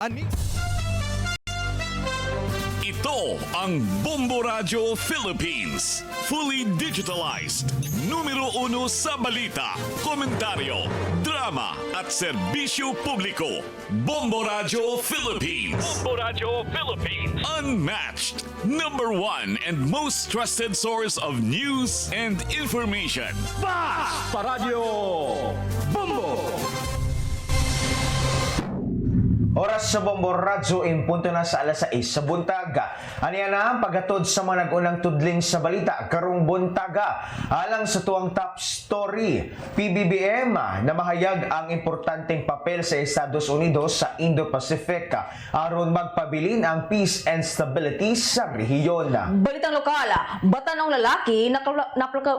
Ani? Ito ang Bombo Radio Philippines. Fully digitalized. Numero 1 sa balita, komentaryo, drama at serbisyo publiko. Bombo Radio Philippines. Bombo Radio Philippines. Unmatched. Number 1 and most trusted source of news and information. Sa Radyo Bombo! Oras sa Bombo Radyo, punto na sa alas 6 sa buntaga. Aniya na ang paghatod sa mga nag-unang tudling sa balita karong buntaga. Alang sa tuwang top story, PBBM na mahayag ang importanteng papel sa Estados Unidos sa Indo-Pacific aron magpabilin ang peace and stability sa rehiyon. Balitang lokal, batanong lalaki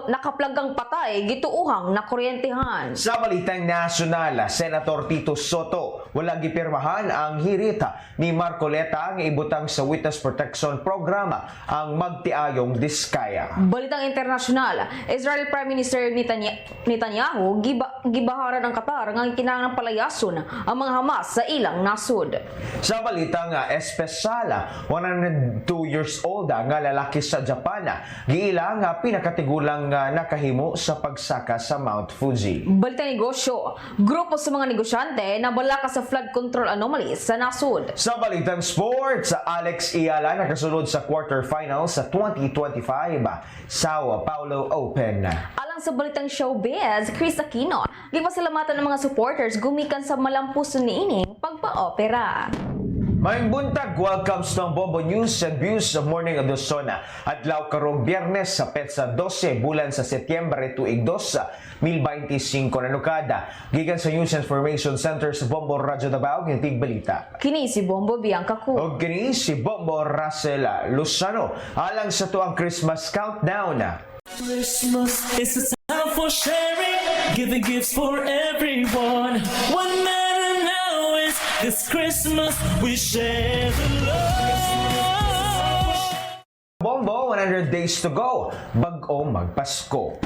nakaplagang patay gituuhang na kuryentehan. Sa balitang nasyonal, Senator Tito Soto wala gipirmahan ang hirita ni Marcoleta nga ibutang sa Witness Protection Program ang magtiayong diskaya. Balitang internasyonal, Israel Prime Minister Netanyahu gibaharan ang Qatar nga kinahanglan palayason ang mga Hamas sa ilang nasud. Sa balitang espesyal, 102 years old nga lalaki sa Japan giila nga pinakatigulang nakahimo sa pagsaka sa Mount Fuji. Balitang negosyo, grupo sa mga negosyante na balaka sa flood control anomalies sa nasud. Sa balitang sports, Alex Iyala nakasunod sa quarterfinals sa 2025 Sao Paulo Open. Alang sa balitang showbiz, Chris Aquino, gipasalamatan ng mga supporters gumikan sa malampuson niining pagpa-opera. Maayong buntag, welcome sa Bombo News and Views sa Morning Adosona. Adlaw karong Biyernes sa petsa 12 bulan sa Setyembre tuig 2, 2025 na nukada. Gikan sa News Information Center sa Bombo Radyo Davao, Gintig Balita. Kini si Bombo Bianca Cu. O kini si Bombo Russell Luzano. Alang sa tuang Christmas countdown. Christmas is a time for sharing, giving gifts for everyone. What matters now is this Christmas we share the love. Bombo, 100 days to go. Bag-o magpasko.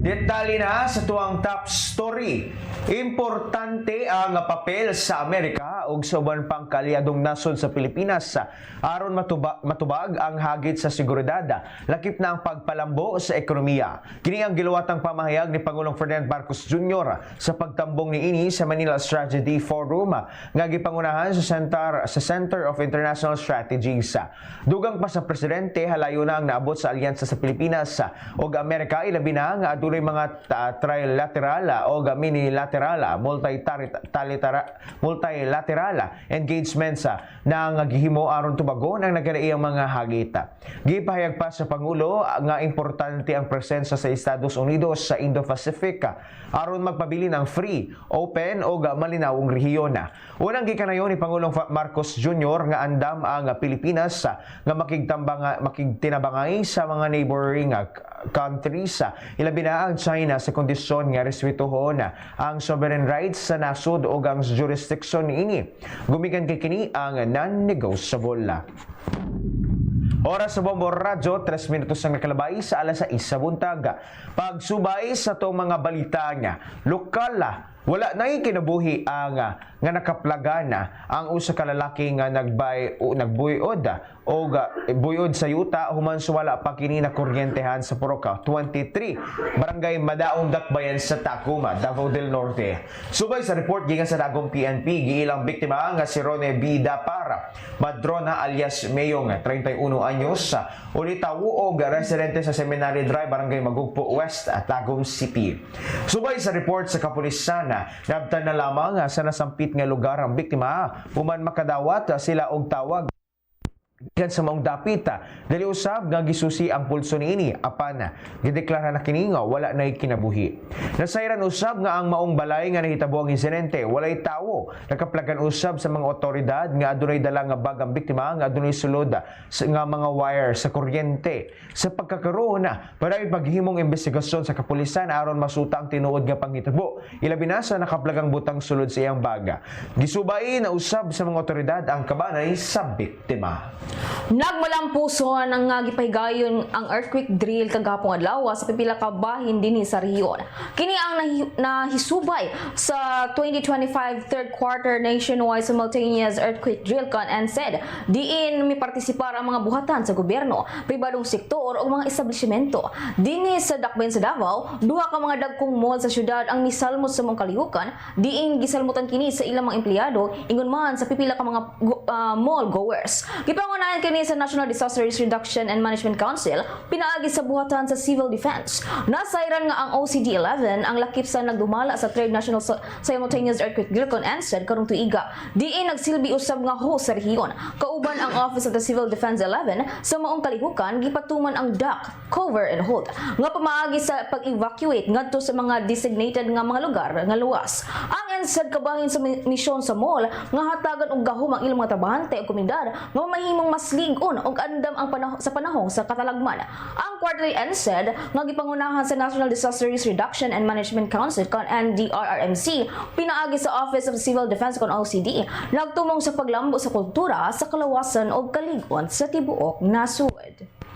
Detalye na sa tuwang top story. Importante ang papel sa Amerika ug sa uban pang kaalyadong nasod sa Pilipinas aron matubag ang hagit sa seguridad. Lakip na ang pagpalambo sa ekonomiya. Kini ang giluwatang pamahayag ni Pangulong Ferdinand Marcos Jr. sa pagtambong niini sa Manila Strategy Forum nga gipangunahan sa Center of International Strategies. Dugang pa sa presidente, halayo na ang naabot sa alyansa sa Pilipinas ug Amerika, ilabi na nga adunay mga trilateral o minilateral multilateral engagements na gihimo aron tubagon ang nagkalaiyang mga hagita. Gipahayag pa sa Pangulo nga importante ang presensya sa Estados Unidos sa Indo-Pacific aron magpabilin ang free, open o malinawong rehiyon. Unang gikanayon ni Pangulong Marcos Jr. nga andam ang Pilipinas nga makigtinabangay sa mga neighboring countries, ilabi na ang China sa kondisyon nga respetuhon ang sovereign rights sa nasod o ang jurisdiction niini. Gumikan kay kini ang non-negotiable. Oras sa Bombo Radyo, 3 minutos ang nakalabay sa alas 6 sa buntag. Pagsubay sa itong mga balita nga, lokal, wala na kinabuhi ang nga nakaplagan ang usa ka lalaki nga nagbuyod o buyod sa yuta human sa wala pa kini na kuryentehan sa Poroca 23 Barangay Madaong Dakbayan sa Tacoma, Davao del Norte. Subay sa report gikan sa Dagom PNP, giilang biktima nga si Rone B. Dapara Madrona alias Mayong, 31 anyos, ulitawo og residente sa Seminary Drive, Barangay Magugpo West at Tagum City. Subay sa report sa kapulisan, nabtan na lamang sa nasampit nga lugar ang biktima human makadawat sila og tawag gikan sa maong dapit. Dali usab nga gisusi ang pulso niini apan gideklara na kini nga wala nay kinabuhi. Nasayran usab nga ang maong balay nga nahitabo ang insidente walay tawo. Nakaplagan usab sa mga otoridad nga adunay dala nga bag ang biktima nga adunay sulod nga mga wire sa kuryente. Sa pagkakaroon para paghimong investigasyon sa kapulisan aron masuta ang tinuod nga panghitabo. Ilabi na sa nakaplagang butang sulod sa iyang baga. Gisubay na usab sa mga otoridad ang kabanay sa biktima. Nagmalampuson ang nga gipahigayon ang earthquake drill kagapong adlaw sa pipila ka bahin dinhi sa rehiyon. Kini ang nahisubay sa 2025 third quarter nationwide simultaneous earthquake drill con and said diin mi partisipar ang mga buhatan sa gobyerno, pribadong sektor o mga establishmento. Dinhi sa Dakbayan sa Davao, duha ka mga dagkong mall sa syudad ang misalmot sa mga kalihukan, diin gisalmutan kini sa ilang mga empleyado ingon man sa pipila ka mga mall goers. Gipangunahan kini sa National Disaster Risk Reduction and Management Council, pinaagi sa buhatan sa civil defense. Nasayran nga ang OCD-11 ang lakip sa nagdumala sa Third National Simultaneous Earthquake Drill Con and said karong tuiga. Diin nagsilbi usab nga host sa rehiyon. Kauban ang Office of the Civil Defense 11 sa maong kalihukan gipatuman ang duck, cover and hold nga pamaagi sa pag-evacuate ngadto sa mga designated nga mga lugar nga luwas. Ang NSAD kabahin sa misyon sa mall nga hatagan og gahom ang ilang mga trabahante o komunidad nga mahimong mas ligon og andam ang panahon sa katalagman. Ang quarterly NSAD nga gipangunahan sa National Disaster Risk Reduction and Management Council con and DRRMC pinaagi sa Office of Civil Defense con OCD nagtumong sa paglambo sa kultura sa kalawasan o kaligon sa tibuok nasud.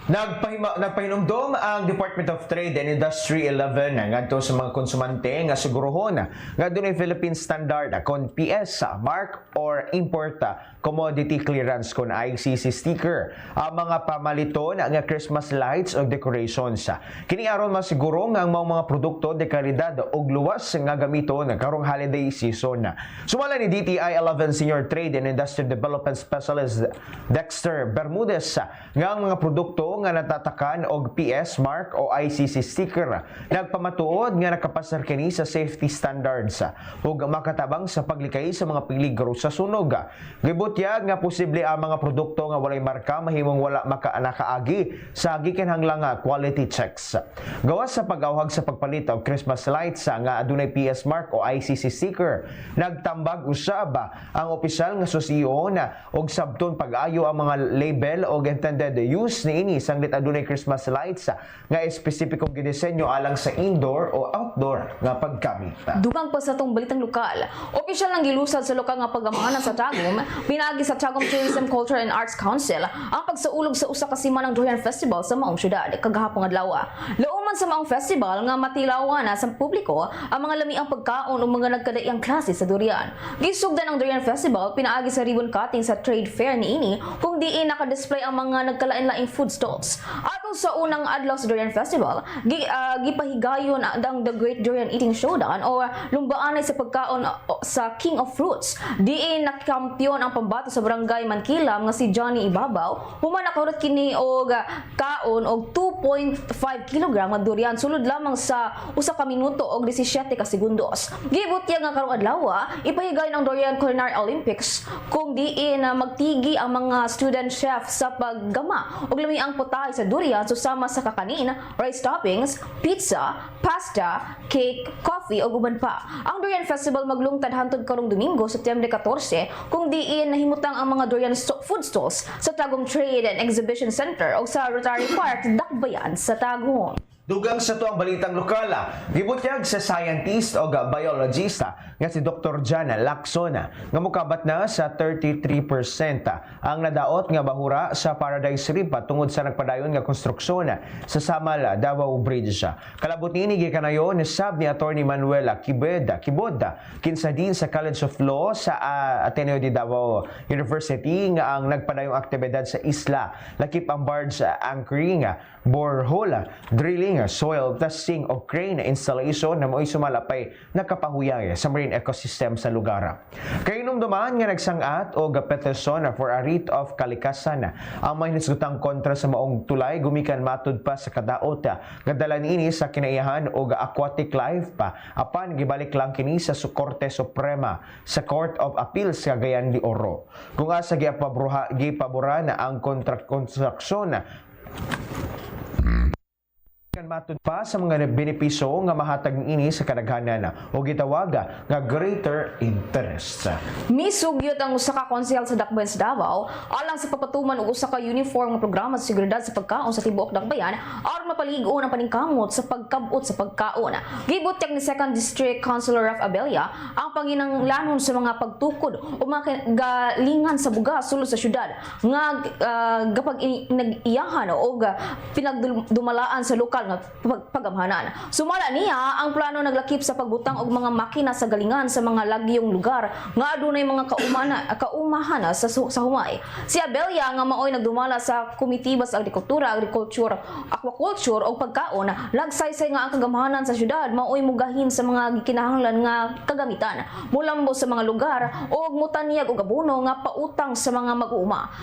Nagpahinumdom ang Department of Trade and Industry 11 ngadto sa mga konsumante nga sigurohon nga dunay Philippine Standard kon PS mark or import commodity clearance kon ICC sticker ang mga pamaliton nga Christmas lights o decorations. Kini aron masiguro nga ang mga produkto de kalidad ug luwas nga gamiton karong holiday season. Sumala ni DTI 11 Senior Trade and Industrial Development Specialist Dexter Bermudez nga ang mga produkto nga natatakan og PS mark o ICC sticker nagpamatuod nga nakapasar kini sa safety standards ug makatabang sa paglikay sa mga peligro sa sunog. Gibutyag nga posible ang mga produkto nga walay marka mahimong wala nakaagi sa gikinhanglang quality checks. Gawas sa pag-awhag sa pagpalit og Christmas lights nga adunay PS mark o ICC sticker, nagtambag usab ang opisyal nga susyon og sabton pag-ayo ang mga label og intended use niini sanglit adunay Christmas lights nga espesipikong gidisenyo alang sa indoor o outdoor nga paggamit. Dugang pa sa tong balitang lokal, opisyal nang gilusad sa lokal nga pagamahanan sa Tagum, pinaagi sa Tagum Tourism, Culture and Arts Council ang pagsaulog sa usa ka semana ng Durian Festival sa maong syudad kagahapong adlaw. Lauman sa maong festival nga matilawan na sa publiko ang mga lamiang pagkaon o mga nagkadaiyang klase sa durian. Gisugdan ang Durian Festival pinaagi sa ribbon cutting sa trade fair niini kung diin naka-display ang mga nagkalain-laing food stalls. Atong sa unang adlaw sa Durian Festival, gipahigayon ang The Great Durian Eating Showdown o lumbaanay sa pagkaon sa King of Fruits. Diin nakakampiyon ang pambato sa barangay Mankilam nga si Johnny Ibabaw, human nakarot kini og kaon og 2.5 kg nga durian sulod lamang sa usa ka minuto og 17 ka segundos. Gibutyag nga karong adlaw, ipahigayon ang Durian Culinary Olympics kung diin magtigi ang mga student chef sa paggama og lamiang putahe sa durian susama sa kakanin, rice toppings, pizza, pasta, cake, coffee ug uban pa. Ang Durian Festival maglungtad hangtod karong Domingo, Setyembre 14, kung diin nahimutang ang mga durian food stalls sa Tagum Trade and Exhibition Center o sa Rotary Park, Dakbayan sa Tagum. Dugang sa tuang balitang lokal, gibutyag sa scientist o biologista nga si Dr. Jan Lacson nga mukabat na sa 33% ang nadaot nga bahura sa Paradise Reef tungod sa nagpadayon nga konstruksyon sa Samal Davao Bridge. Kalabot niini gikanayon sab ni Attorney Manuel Kibod kinsa din sa College of Law sa Ateneo de Davao University nga ang nagpadayong aktibidad sa isla lakip ang barge anchoring, borehole drilling, soil testing o crane installation na mo'y sumalapay nakapahuyay sa marine ecosystem sa lugar. Kainumduman nga nagsangat o petisyon for a writ of kalikasan ang may nisgutang kontra sa maong tulay gumikan matud pa sa kadaot nga dala niini sa kinaiyahan o aquatic life pa apan gibalik lang kini sa Korte Suprema sa Court of Appeals sa Cagayan de Oro. Kung asa gipabura na ang construction Human matud pa sa mga benepisyo nga mahatag ini sa kadaghanan o gitawaga nga greater interest. Misugyot ang usa ka konsehal sa Dakbayan sa Davao alang sa papatuman og usa ka uniform nga programa sa seguridad sa pagkaon sa tibuok Dakbayan aron mapalig-on ang paningkamot sa pagkabot sa pagkaon. Gibutyag ni 2nd District Councilor Raf Abella ang panginahanglanon sa mga pagtukod o mga galingan sa bugas sulod sa syudad nga gapag nag-iyahan o pinagdumalaan sa lokal nga pagamhanan. Sumala niya ang plano naglakip sa pagbutang og mga makina sa galingan sa mga lagyong lugar nga adunay mga kaumahan sa humay. Si Abella nga maoy nagdumala sa komitiba sa agrikultura, aquaculture o pagkaon, lagsaysay nga ang kagamhanan sa syudad maoy mugahin sa mga gikinahanglan nga kagamitan. Mulambo sa mga lugar o mutanyag og abono nga pautang sa mga mag-uuma.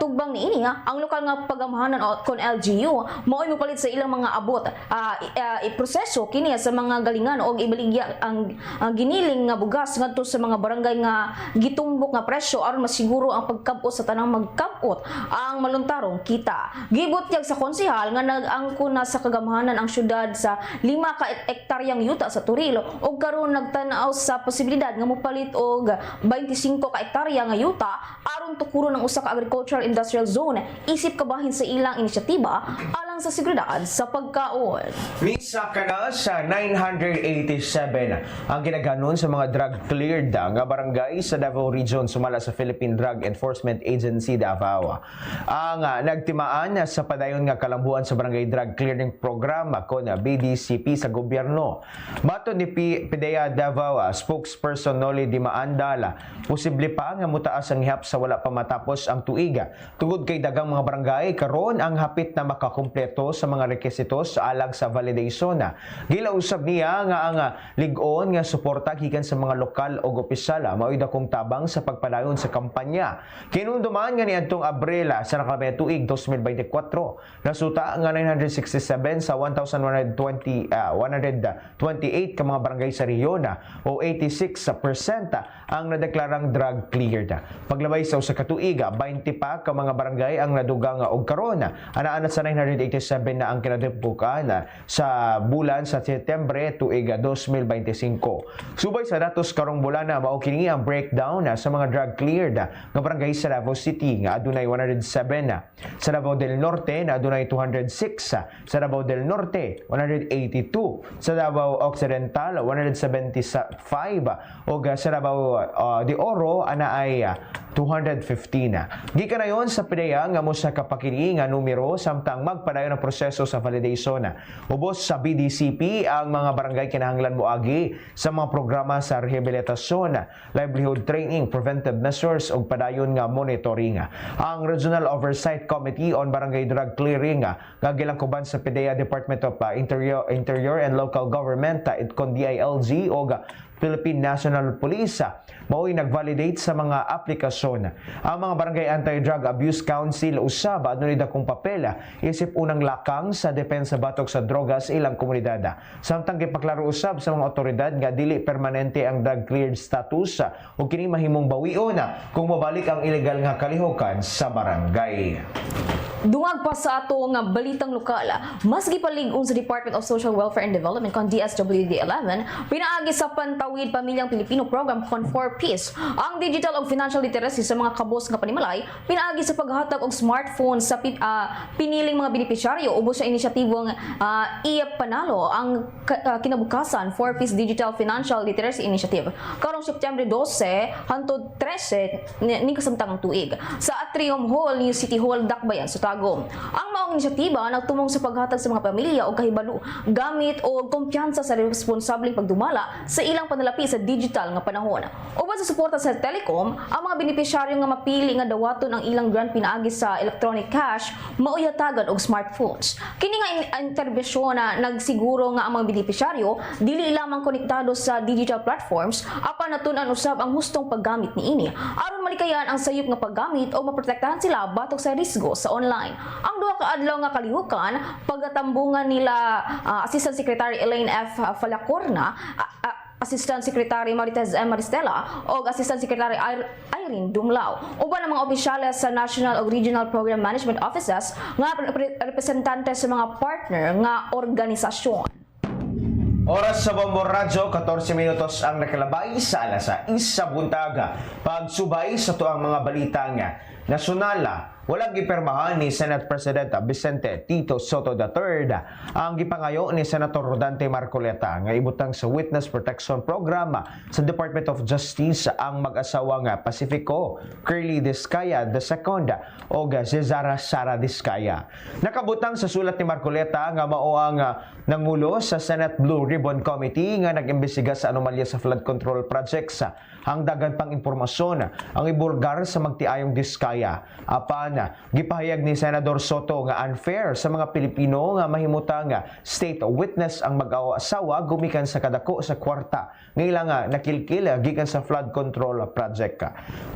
Tugbang niini ang lokal nga pagamhanan kon LGU maoy mopalit sa ilang mga abot iproseso kini sa mga galingan og ibaligya ang giniling nga bugas ngadto sa mga barangay nga gitumbok nga presyo aron masiguro ang pagkabot sa tanang magkabot ang maluntarong kita. Gibutyag sa konsehal nga nag-angko na sa kagamhanan ang syudad sa 5 ka ektaryang yuta sa Turilo ug karon nagtan-aw sa posibilidad nga mopalit og 25 ka ektarya nga yuta aron tukuron ang usa ka agricultural industrial zone isip kabahin sa ilang inisyatiba alang sa seguridad sa pagkaon. Misa ka na sa 987 ang ginaganon sa mga drug-cleared nga barangay sa Davao Region sumala sa Philippine Drug Enforcement Agency Davao. Ang nagtimaan sa padayon nga kalambuan sa Barangay Drug Clearing Program kon BDCP sa gobyerno. Bato ni PDEA Davao spokesperson Noli Dimaandala, posible pa nga mutaas ang ihap sa wala pa matapos ang tuiga. Tungod kay dagang mga barangay karon ang hapit na makakumpleto sa mga requisitos alang sa validation. Gilausab niya nga ang lig-on nga suporta gikan sa mga lokal o opisyal mao'y dakong tabang sa pagpadayon sa kampanya. Kinunduman nga niadtong Abril sa nakalabay tuig 2024 nasuta nga 967 sa 1,128 ka mga barangay sa rehiyon o 86% ang nadeklarang drug cleared. Paglabay sa usa ka tuig 20 pa ka mga barangay ang nadugang og karon anaa sa 987 na ang kinadimpukan sa bulan sa Setyembre tuig 2025. Subay sa datos karong bulan mao kini ang breakdown sa mga drug cleared nga barangay sa Davao City nga adunay 107, sa Davao del Norte na adunay 206, sa Davao del Norte 182, sa Davao Occidental 175 ug sa Davao de Oro ana ay 215. Gikan na yon sa PDEA nga mo sa kapakini nga numero samtang magpadayon ang proseso sa validation. Ubos sa BDCP ang mga barangay kinahanglan moagi sa mga programa sa rehabilitasyon, livelihood training, preventive measures ug padayon nga monitoring. Ang Regional Oversight Committee on Barangay Drug Clearing nga gilangkuban sa PDEA Department of Interior and Local Government kon DILG ug Philippine National Police mao'y nag-validate sa mga aplikasyon. Ang mga Barangay Anti-Drug Abuse Council usab adunay dakong papel isip unang lakang sa depensa batok sa droga sa ilang komunidad. Samtang gipaklaro usab sa mga otoridad nga dili permanente ang drug cleared status ug kini mahimong bawion kung mabalik ang ilegal nga kalihukan sa barangay. Dungag pa sa ato nga balitang lokal, mas gipalig-on sa Department of Social Welfare and Development kon DSWD-11 pinaagi sa Pantawid Pamilyang Pilipino Program kon 4Ps ang digital og financial literacy sa mga kabos nga panimalay pinaagi sa paghatag og smartphone sa piniling mga benepisyaryo ubos sa inisyatibong iya panalo ang kinabukasan 4Ps Digital Financial Literacy Initiative karong September 12 hangtod 13 ni kasamtangang tuig sa Atrium Hall New City Hall Dakbayan sa Tagum. Ang maong inisyatiba nagtumong sa paghatag sa mga pamilya o kahibalo gamit o kumpiyansa sa responsableng pagdumala sa ilang panalapi sa digital nga panahon. Uban sa suporta sa telecom, ang mga benepisyaryo nga mapili nga dawaton ang ilang grant pinaagi sa electronic cash mauyatagan og smartphones. Kini nga interbisyon na nagsiguro nga ang mga benepisyaryo dili lamang konektado sa digital platforms apan natun-an usab ang hustong paggamit niini aron malikayan ang sayop nga paggamit o maprotektahan sila batok sa risgo sa online. Ang duha ka adlaw nga kalihukan pagatambungan nila Assistant Secretary Elaine F. Falacorna Assistant Secretary Marites M. Maristela o Assistant Secretary Irene Dumlao. Uban ang mga opisyales sa National o Regional Program Management Offices nga representante sa mga partner nga organisasyon. Oras sa Bombo Radyo, 14 minutos ang nakalabay sa alas 6 sa buntaga. Pagsubay sa tuang mga balita nga, nasyonala, walang gipirmahan ni Senate President Vicente Tito Soto III ang gipangayo ni Senator Rodante Marcoleta nga ibutang sa Witness Protection Program sa Department of Justice ang mag-asawa nga Pacifico Curly Discaya II o Cesara Sara Discaya. Nakabutang sa sulat ni Marcoleta nga mao ang nangulo sa Senate Blue Ribbon Committee nga nag-imbestiga sa anomalya sa flood control projects. Ang dagan pang impormasyon ang ibulgar sa magtiayong Discaya. Apan gipahayag ni Senador Soto nga unfair sa mga Pilipino nga mahimutang state witness ang mag-asawa gumikan sa kadako sa kwarta nga ilang nakilkil gikan sa flood control project.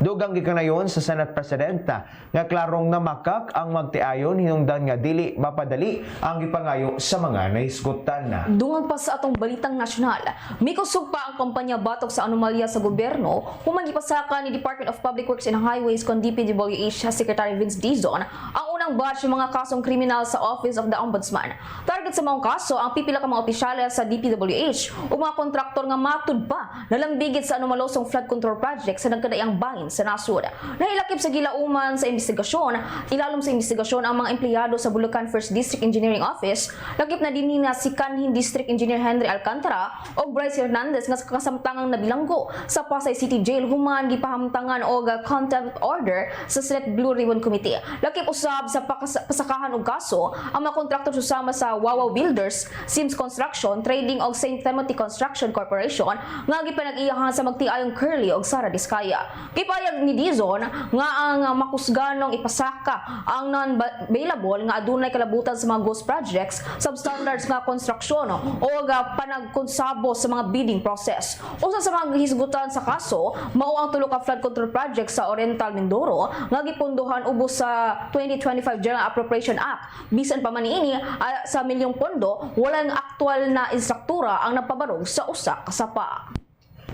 Dugang gikanayon sa Senate President nga klarong namakak ang magtiayon hinungdan nga dili mapadali ang gipangayo sa mga nahisgutan. Dungan pa sa atong balitang nasyonal, mikusog pa ang kampanya batok sa anomalya sa gobyerno humagipasaka ni Department of Public Works and Highways kon DPWH Secretary Vince Dizon ang unang batch ng mga kasong kriminal sa Office of the Ombudsman. Target sa mga kaso ang pipila ka mga opisyales sa DPWH o mga kontraktor nga matud pa nalambigit sa anomalosong flood control project sa nagkadaiyang bahin sa nasud. Nahilakip sa gilauman sa investigasyon, ilalom sa investigasyon ang mga empleyado sa Bulacan First District Engineering Office, lakip na din na si Kanhin District Engineer Henry Alcantara o Bryce Hernandez nga kasamtangang nabilanggo sa Pasay City Jail human gipahamtangan og contempt order sa Senate Blue Ribbon Committee. Lakip usab sa pasakahan og kaso ang mga kontraktor susama sa Wawaw Builders, Sims Construction, Trading og St. Timothy Construction Corporation nga gipanag-iyahan sa magtiayong Curly og Sara Discaya. Gipayag ni Dizon nga ang makusganong ipasaka ang non-bailable nga adunay kalabutan sa mga ghost projects, substandards nga konstruksyon o panagkonsabo sa mga bidding process. Usa sa mga hisgutan sa kaso, mao ang tulo ka flood control project sa Oriental Mindoro nga gipunduhan ubos sa 2025 General Appropriation Act. Bisan pa man niini sa milyong pondo, walang aktual na instruktura ang napabarog sa usa ka sapa.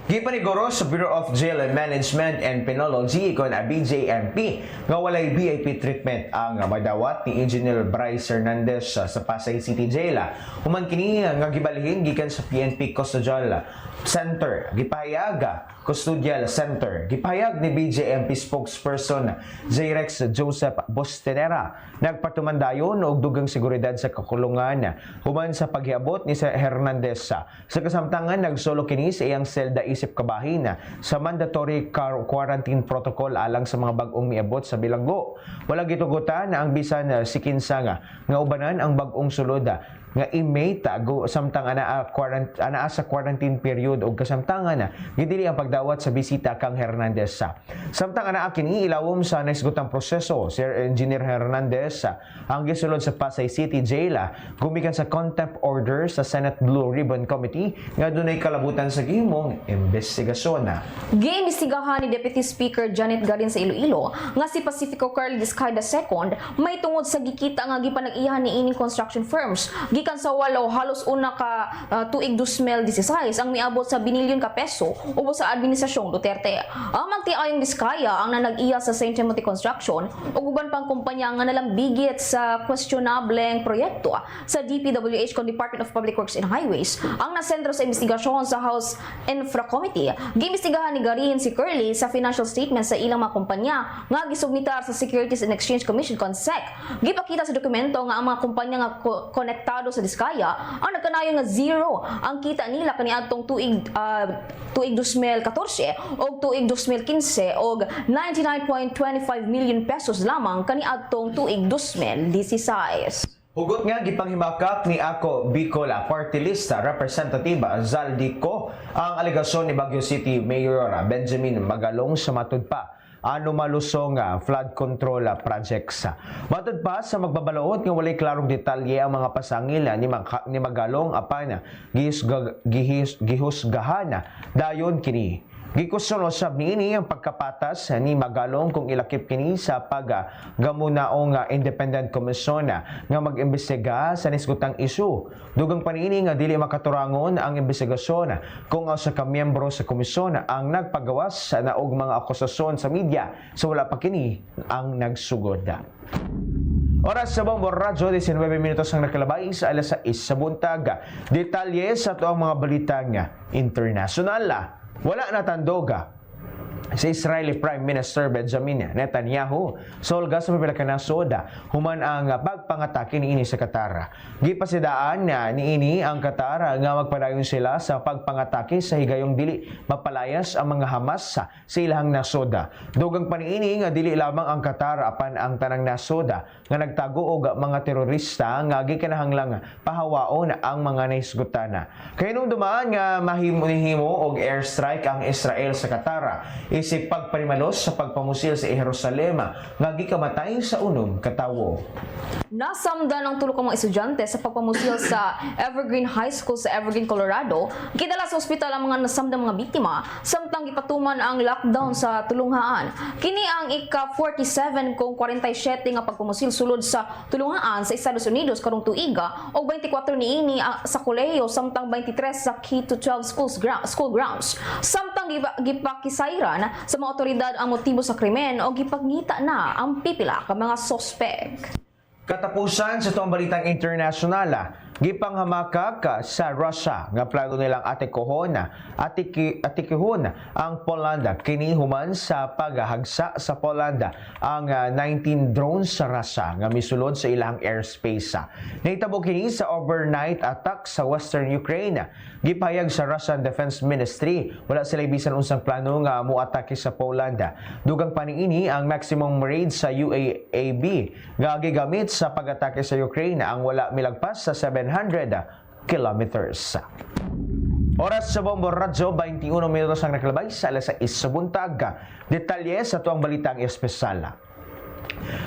Gipaniguro sa Bureau of Jail Management and Penology kon BJMP nga walay VIP treatment ang madawat ni Engineer Bryce Hernandez sa Pasay City Jail. Human kini nga gibalhin gikan sa PNP Custodial Center, gipahayag Custodial Center. Gipahayag ni BJMP spokesperson J-Rex Joseph Bostenera nagpatumandayon og dugang seguridad sa kakulungan human sa paghiabot ni Hernandez. Sa kasamtangan nagsolo kini sa iyang selda isip kabahin sa mandatory quarantine protocol alang sa mga bag-ong miabot sa bilanggo. Wala gitugutan na ang bisan si kinsa nga ubanan ang bag-ong sulod nga inmate go samtang ana sa quarantine period og kasamtangan gidili ang pagdawat sa bisita kang Hernandez. Samtang ana kini ilawom sa naisgutang proseso Sir Engineer Hernandez ang gisulod sa Pasay City Jail gumikan sa contempt order sa Senate Blue Ribbon Committee nga dunay kalabutan sa gihimong investigasyon. Giimbestigahan ni Deputy Speaker Janet Garin sa Iloilo nga si Pacifico Curly Discaya II may tungod sa gikita nga gipanag-iyahan ni ining construction firms gikan sa walo halos una ka tuig 2016 ang miabot sa binilyon ka peso ubos sa administrasyong Duterte. Ang magtiayong Discaya ang nanag-iya sa St. Timothy Construction ug uban pang kumpanya nga nalambigit sa questionableng proyekto sa DPWH kon Department of Public Works and Highways ang nasentro sa investigasyon sa House Infra Committee. Giimbestigahan ni Garin si Curly sa financial statement sa ilang mga kumpanya nga gisubmitar sa Securities and Exchange Commission (SEC). Gipakita sa dokumento nga ang mga kumpanya nga konektado sa Discaya ang nagkanayon nga zero ang kita nila kaniadtong tuig 2014 og tuig 2015 og 99.25 million pesos lamang kaniadtong tuig 2016. Hugot nga gipanghimakak ni Ako Bicola Party List Representative Zaldico ang alegasyon ni Baguio City Mayor Benjamin Magalong sa matud pa malusong flood control projects. Matud pa sa magbabalaod nga walay klarong detalye ang mga pasangil ni Magalong apan gihusgahan dayon kini Gikusuno sab niini ang pagkapatas ni Magalong kung ilakip kini sa paggamunaong independent commission nga mag-imbestiga sa nisgutang isyu. Dugang paniini nga dili makaturangon ang investigasyon kung sa kamiyembro sa komisyon ang nagpagawas na og mga akusasyon sa media so wala pa kini ang nagsugod. Oras sa Bombo Radyo, 19 minutos ang nakalabay sa alas 6 sa buntag. Detalye sa ito ang mga balitang internasyonal. Wala na tandoga si Israeli Prime Minister Benjamin Netanyahu solga sa pipilakanasood human ang pagpangatake niini sa Qatar. Gipasidaan na niini ang Qatar nga magpadayon sila sa pagpangatake sa higayong dili mapalayas ang mga Hamas sa ilahang nasod. Dugang paniini nga dili lamang ang Qatar apan ang tanang nasod nga nagtago og mga terorista nga gikinahanglang pahawaon ang mga naisgutan. Kay nung dumaan nga mahimo og airstrike ang Israel sa Qatar isip pagparimalos sa pagpamusil sa Jerusalem nga gikamatay sa unom ka tawo. Nasamda ng tulo ka mga estudyante sa pagpamusil sa Evergreen High School sa Evergreen, Colorado. Gidala sa ospital ang mga nasamdang mga biktima samtang gipatuman ang lockdown sa tulunghaan. Kini ang ika-47 kung 47 nga pagpamusil sulod sa tulunghaan sa Estados Unidos karong tuiga o 24 niini sa kolehiyo samtang 23 sa K-12 school grounds. Samtang gipakisayran sa mga otoridad ang motibo sa krimen o gipagnita na ang pipila ka mga sospek. Katapusan sa itong balitang internasyonal, gipanghamakak sa Russia nga plano nilang atikihon ang Poland kini human sa paghagsa sa Poland ang 19 drones sa Russia nga misulod sa ilang airspace. Nahitabo kini sa overnight attack sa western Ukraine. Gipahayag sa Russian Defense Ministry wala sila bisan unsang plano nga moatake sa Poland. Dugang paniini ang maximum raid sa UAB nga gigamit sa pag-atake sa Ukraine ang wala milagpas sa 700 kilometers. Oras sa Bombo Radyo, 21 minutos ang nakalabay sa alas 6 sa buntag. Detalye sa tuwang balitang espesyal.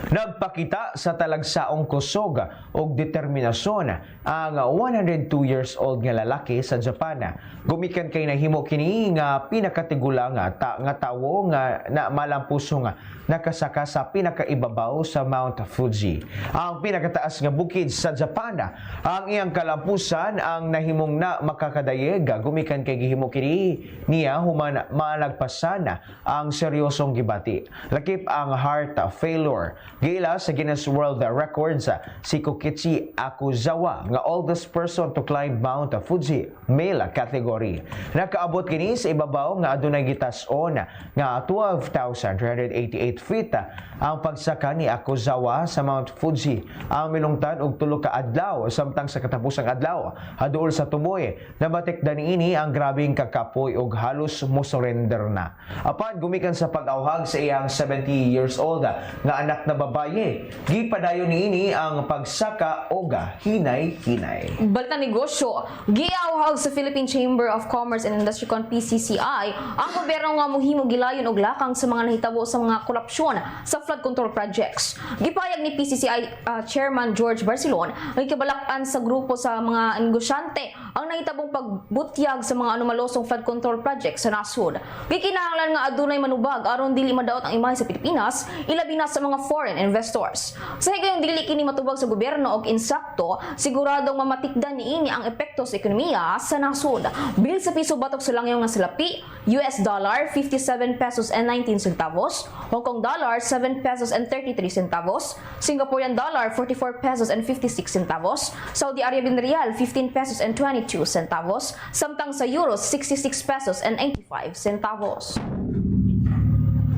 Nagpakita sa talagsaong kusog o determinasyon ang 102 years old nga lalaki sa Japan. Gumikan kay nahimo kini nga pinakatigula nga tawo nga na malampuso nga nakasaka sa pinakaibabaw sa Mount Fuji. Ang pinakataas nga bukid sa Japan. Ang iyang kalampusan ang nahimong na makakadayeg. Gumikan kay gihimo kini niya human malagpasan ang seryosong gibati. Lakip ang heart failure. Gila sa Guinness World Records si Kokichi Akuzawa nga oldest person to climb Mount Fuji, male category. Nakaabot kini sa ibabaw nga adunay gitas-on nga 12,388 feet ang pagsaka ni Akuzawa sa Mount Fuji. Ang milungtad og tulo ka adlaw samtang sa katapusang adlaw haduol sa tumoy nabatikdan niini ang grabeng kakapoy og halos mosurrender na. Apan gumikan sa pag-awhag sa iyang 70 years old nga anak na babaye, gipadayon niini ang pagsaka og hinay-hinay. Balitang negosyo, giawhag sa Philippine Chamber of Commerce and Industry kon PCCI ang gobyerno nga mohimo gilayon og lakang sa mga nahitabo sa mga korupsyon sa flood control projects. Gipayag ni PCCI Chairman George Barcelon ang ikabalakan sa grupo sa mga negosyante ang nahitabong pagbutyag sa mga anomalosong flood control projects sa nasod. Gikinahanglan nga adunay manubag aron dili madaot ang imahe sa Pilipinas, ilabi na sa mga foreign investors. Sa higayong dili kini matubag sa gobyerno og insakto, siguradong mamatikdan niini ang epekto sa ekonomiya sa nasod. Bil sa piso batok sa langyaw nga salapi, US dollar 57 pesos and 19 centavos, Hong Kong dollar 7 pesos and 33 centavos, Singaporean dollar 44 pesos and 56 centavos, Saudi Arabian rial 15 pesos and 22 centavos, samtang sa euros 66 pesos and 85 centavos.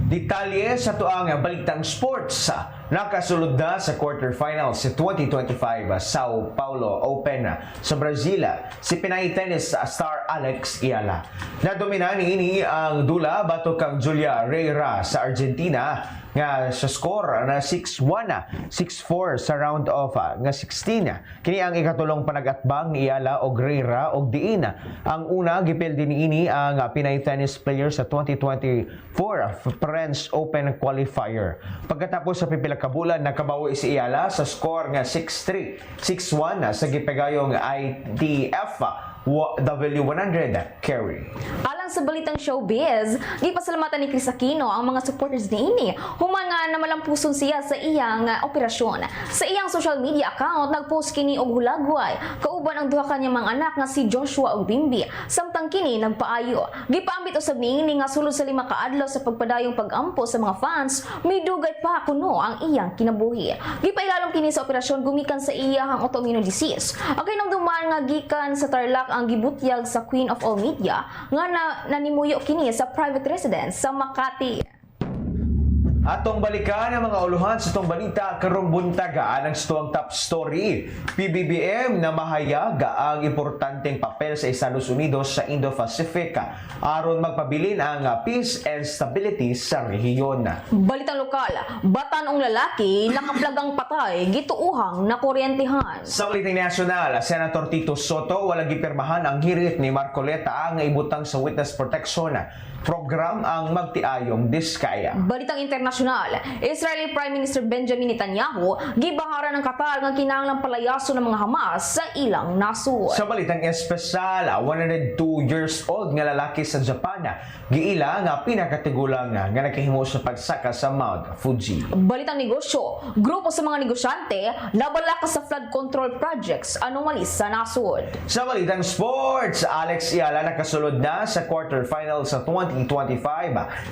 Detalye sa tuang balitang sports. Nakasulod na sa quarterfinals sa 2025 Sao Paulo Open sa Brazil si Pinay tennis star Alex Ayala. Nadomina niini ang dula batok kang Julia Reyra sa Argentina nga sa score na 6-1, 6-4 sa round of nga 16. Kini ang ikatulong panagatbang ni Ayala og Reyra og diin ang una gipildi niini ang Pinay tennis player sa 2024 French Open qualifier. Pagkatapos sa pipila ka bulan nakabawi si Ayala sa score nga 6-3, 6-1 sa gipagayong ITF W100 carry. Alang Alang sa balitang showbiz, gipasalamatan ni Chris Aquino ang mga supporters ni ini. Human nga na malampuson siya sa iyang operasyon. Sa iyang social media account, nagpost kini og hulagway. Kauban ang duha kanyang mga anak nga si Joshua ug Bimbi. Samtang kini nagpaayo. Gipaambit usab niini nga sulod sa 5 kaadlaw sa pagpadayong pag-ampo sa mga fans, midugay pa kuno ang iyang kinabuhi. Gipailalom kini sa operasyon gumikan sa iyang autoimmune disease. Ang kinangduman nga gikan sa Tarlac ang gibutyag sa Queen of All Media nga nanimuyo kini sa private residence sa Makati. Atong balikan ang mga uluhan sa itong balita karong buntaga ang tuwang top story. PBBM na mahayaga ang importanteng papel sa Estados Unidos sa Indo-Pacific aron magpabilin ang peace and stability sa rehiyon. Balitang lokal, batan-ong lalaki nakaplagang patay gituuhang na kuryentehan. Sa balitang nasyonal, Senator Tito Soto wala gipirmahan ang hirit ni Marcoleta nga ibutang sa Witness Protection Program ang magtiayong diskaya. Balitang internasyonal, Israeli Prime Minister Benjamin Netanyahu gibaharan ng Qatar nga kinahanglang palayason ng mga Hamas sa ilang nasud. Sa balitang espesyal, 102 years old nga lalaki sa Japan giila nga pinakatigulang nga nakahimo sa pagsaka sa Mount Fuji. Balitang negosyo, grupo sa mga negosyante nabalakas sa flood control projects anomaly sa nasud. Sa balitang sports, Alex Iala nakasulod na sa quarterfinal sa 2025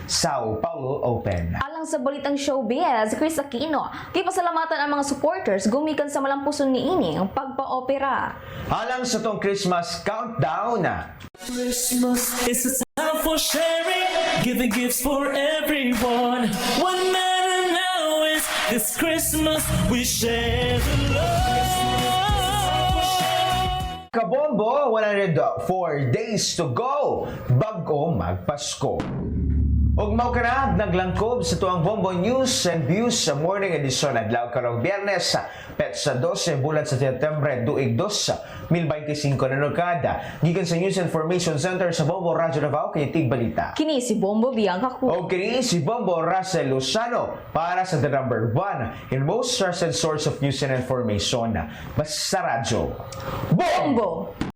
Sao Paulo Open. Alang sa balitang showbiz, Chris Aquino, gipasalamatan ang mga supporters gumikan sa malampuson niini ang pagpa-opera. Alang sa tong Christmas countdown, Christmas is a time for sharing, giving gifts for everyone. What matters now is this Christmas we share the love. Kabombo, 104 days to go bago magpasko. Ug mao kana naglangkob sa tuang Bombo News and Views sa morning edition adlaw karong Biyernes petsa 12 bulan sa Setyembre 2025 na nagkada gikan sa News Information Center sa Bombo Radyo Davao kay Tigbalita. Kini si Bombo Bianca Cruz. O kini si Bombo Russell Lozano para sa the number 1 in most trusted source of news and information. Basta radyo. Bombo!